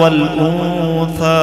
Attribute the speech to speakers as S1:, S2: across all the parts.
S1: والأنثى।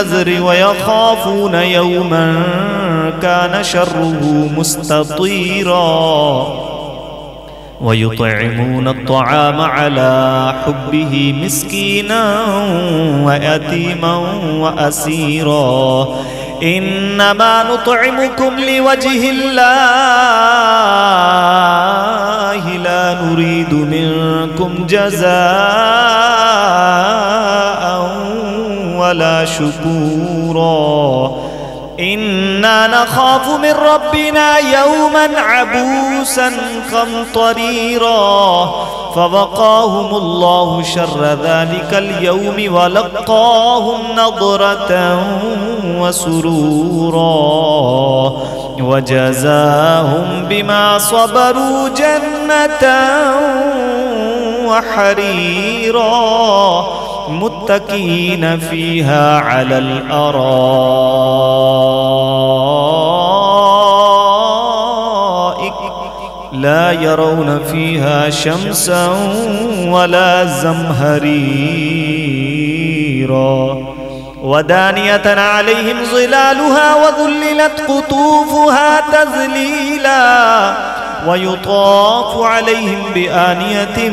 S1: النذر ويخافون يوما كان شره مستطيرا ويطعمون الطعام على حبه مسكينا ويتيما وأسيرا إنما نطعمكم لوجه الله لا نريد منكم جزاء ولا شكورا إنا نخاف من ربنا يوما عبوسا قمطريرا فوقاهم الله شر ذلك اليوم ولقاهم نضرة وسرورا وجزاهم بما صبروا جنة وحريرا متكئين فيها على الأرائك لا يرون فيها شمسا ولا زمهريرا ودانية عليهم ظلالها وذللت قطوفها تذليلا ويطاف عليهم بآنية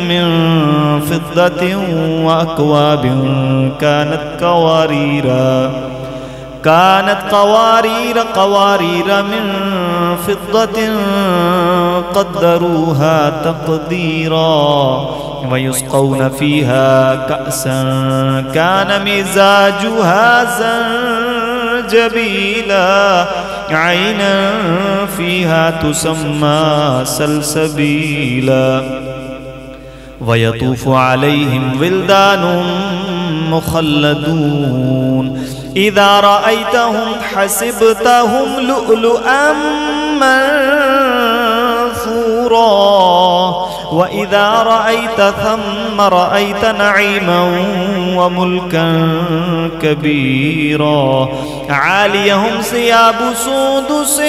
S1: من فضة وأكواب كانت قوارير من فضة قدروها تقديرا ويسقون فيها كأسا كان مزاجها زنجبيلا عينا فيها تسمى سلسبيلا ويطوف عليهم ولدان مخلدون إذا رأيتهم حسبتهم لؤلؤا منثورا وإذا رأيت ثم رأيت نعيما وملكا كبيرا عاليهم ثياب سندس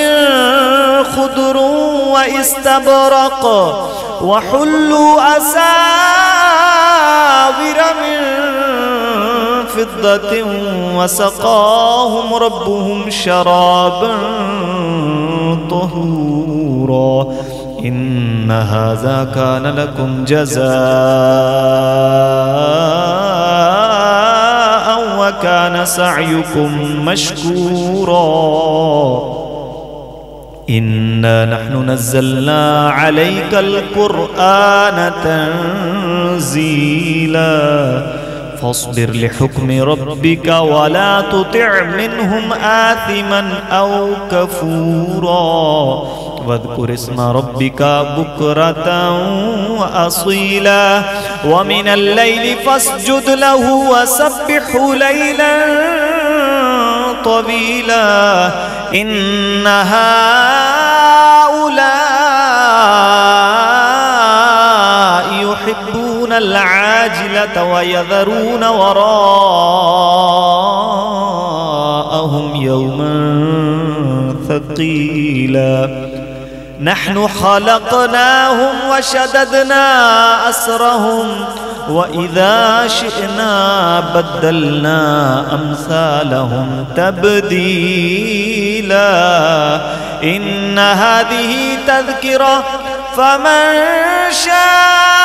S1: خضر واستبرق وحلوا أساور من فضة وسقاهم ربهم شرابا طهورا إن هذا كان لكم جزاء وكان سعيكم مشكورا إنا نحن نزلنا عليك القرآن تنزيلا فاصبر لحكم ربك ولا تطع منهم آثما أو كفورا واذكر اسم ربك بكرة وأصيلا ومن الليل فاسجد له وسبحه ليلا طويلا إن هؤلاء يحبون العاجلة ويذرون وراءهم يوما ثقيلا نحن خلقناهم وشددنا أسرهم وإذا شئنا بدلنا أمثالهم تبديلا إن هذه تذكرة فمن شاء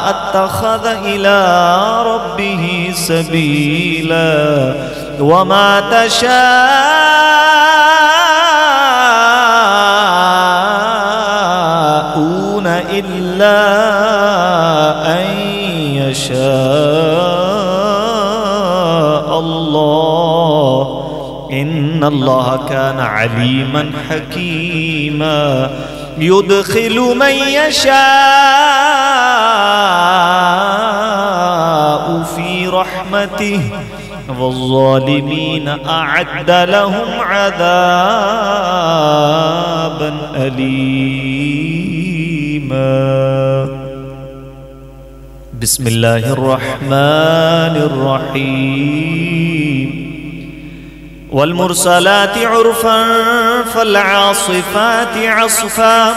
S1: اتخذ إلى ربه سبيلا وما تشاءون إلا أن يشاء الله إن الله كان عليما حكيما يدخل من يشاء في رحمته والظالمين أعد لهم عذابا أليما بسم الله الرحمن الرحيم والمرسلات عرفا فالعاصفات عصفا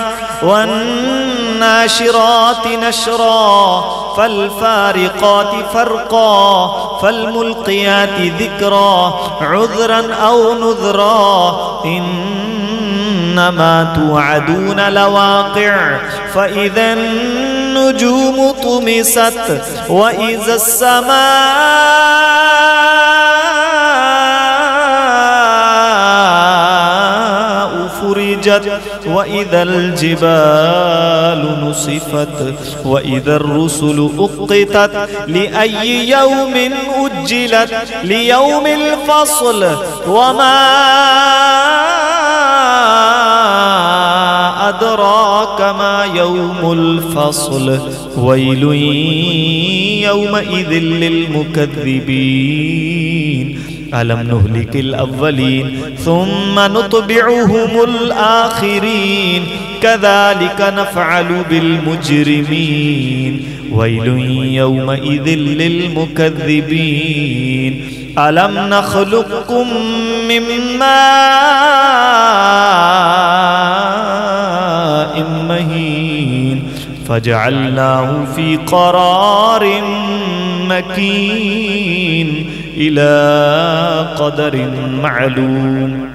S1: فالناشرات نشرا فالفارقات فرقا فالملقيات ذكرا عذرا أو نذرا إنما توعدون لواقع فإذا النجوم طمست وإذا السماء فرجت وإذا الجبال نصفت وإذا الرسل أقتت لأي يوم أجلت ليوم الفصل وما أدراك ما يوم الفصل ويل يومئذ للمكذبين ألم نهلك الأولين ثم نطبعهم الآخرين كذلك نفعل بالمجرمين ويل يومئذ للمكذبين ألم نخلقكم من ماء مهين فجعلناه في قرار مكين إلى قدر معلوم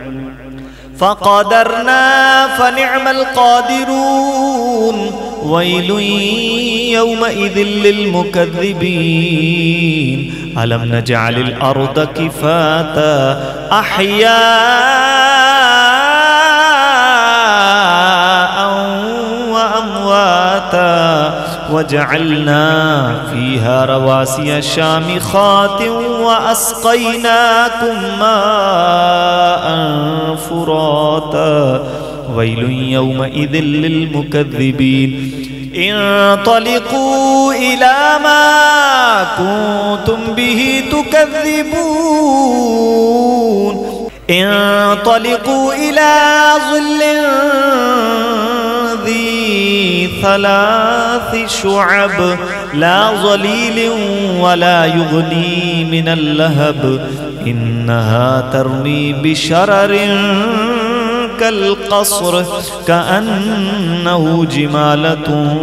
S1: فقدرنا فنعم القادرون ويل يومئذ للمكذبين ألم نجعل الأرض كفاتا أحياء وأمواتا وجعلنا فيها رواسي شامخات وأسقيناكم ماء فراتا ويل يومئذ للمكذبين انطلقوا إلى ما كنتم به تكذبون انطلقوا إلى ظل ذي ثلاث شعب لا ظليل ولا يغني من اللهب إنها ترمي بشرر كالقصر كأنه جمالة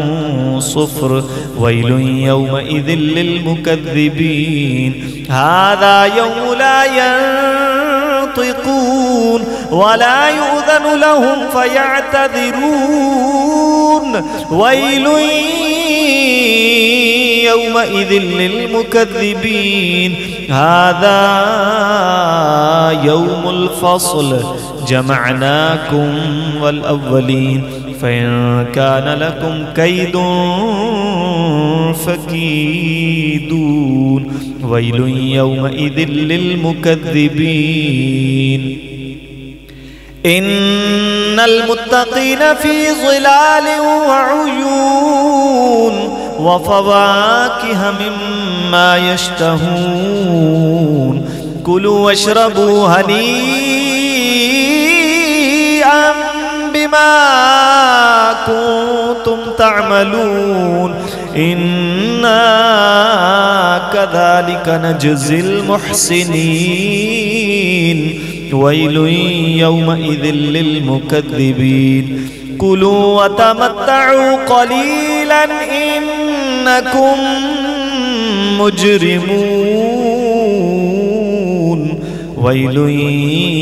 S1: صفر ويل يومئذ للمكذبين هذا يوم لا ينطقون ولا يؤذن لهم فيعتذرون ويل يومئذ للمكذبين هذا يوم الفصل جمعناكم والأولين فإن كان لكم كيد فكيدون ويل يومئذ للمكذبين إن المتقين في ظلال وعيون وفواكه مما يشتهون كلوا واشربوا هنيئا بما كنتم تعملون إنا كذلك نجزي المحسنين ويل يومئذ للمكذبين كلوا وتمتعوا قليلا إنكم مجرمون ويل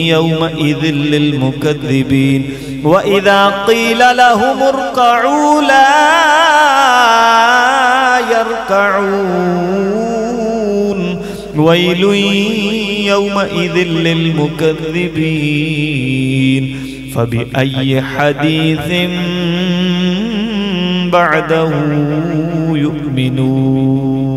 S1: يومئذ للمكذبين وإذا قيل لهم اركعوا لا يركعون ويل يومئذ للمكذبين فبأي حديث بعده يؤمنون